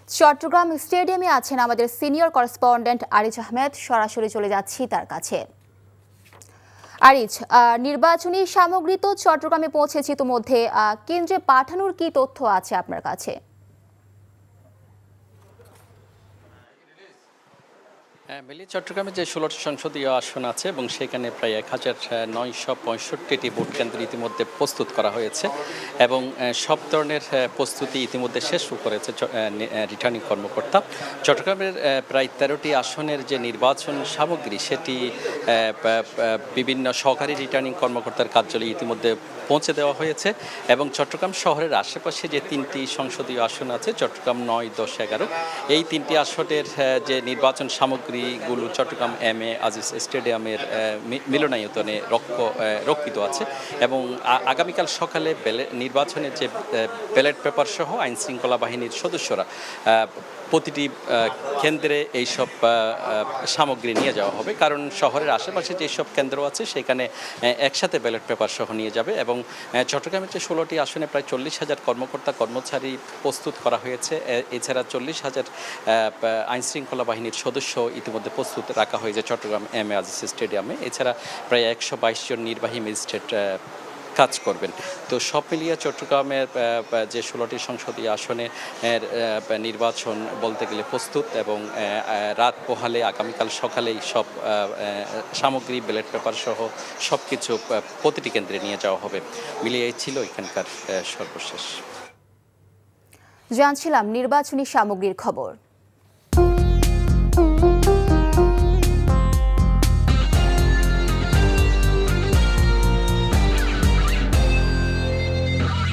চট্টগ্রাম স্টেডিয়ামে আছেন আমাদের সিনিয়র করেসপন্ডেন্ট আরিজ আহমেদ। সরাসরি চলে যাচ্ছি তার কাছে। আরিজ, নির্বাচনী সামগ্রী তো চট্টগ্রামে পৌঁছেছে ইতিমধ্যে, কেন্দ্রে পাঠানোর কি তথ্য আছে আপনার কাছে? মিলিয়ে চট্টগ্রামে যে 16টি সংসদীয় আসন আছে এবং সেখানে প্রায় 1965টি ভোট কেন্দ্র ইতিমধ্যে প্রস্তুত করা হয়েছে এবং সব ধরনের প্রস্তুতি ইতিমধ্যে শেষ করেছে রিটার্নিং কর্মকর্তা। চট্টগ্রামের প্রায় 13টি আসনের যে নির্বাচন সামগ্রী সেটি বিভিন্ন সহকারী রিটার্নিং কর্মকর্তার কার্যালয়ে ইতিমধ্যে পৌঁছে দেওয়া হয়েছে এবং চট্টগ্রাম শহরের আশেপাশে যে 3টি সংসদীয় আসন আছে, চট্টগ্রাম 9, 10, 11, এই 3টি আসনের যে নির্বাচন সামগ্রীগুলো চট্টগ্রাম এম.এ. আজিজ স্টেডিয়ামের মিলনায়তনে রক্ষিত আছে এবং আগামীকাল সকালে নির্বাচনের যে ব্যালট পেপার সহ আইন শৃঙ্খলা বাহিনীর সদস্যরা প্রতিটি কেন্দ্রে এইসব সামগ্রী নিয়ে যাওয়া হবে, কারণ শহরের আশেপাশে যেসব কেন্দ্র আছে সেখানে একসাথে ব্যালট পেপার সহ নিয়ে যাবে এবং চট্টগ্রামের যে 16টি আসনে প্রায় 40,000 কর্মচারী প্রস্তুত করা হয়েছে। এছাড়া 40,000 আইন শৃঙ্খলা বাহিনীর সদস্য ইতিমধ্যে প্রস্তুত রাখা হয়েছে চট্টগ্রাম এম.এ. আজিজ স্টেডিয়ামে। এছাড়া প্রায় 122 জন নির্বাহী ম্যাজিস্ট্রেট কাজ করবেন। তো সব মিলিয়ে চট্টগ্রামের যে 16টি সংসদীয় আসনে নির্বাচন বলতে গেলে প্রস্তুত এবং রাত পোহালে আগামীকাল সকালেই সব সামগ্রী ব্যালট পেপার সহ সব কিছু প্রতিটি কেন্দ্রে নিয়ে যাওয়া হবে। মিলিয়ে ছিল এখানকার সর্বশেষ। জানছিলাম নির্বাচনী সামগ্রীর খবর।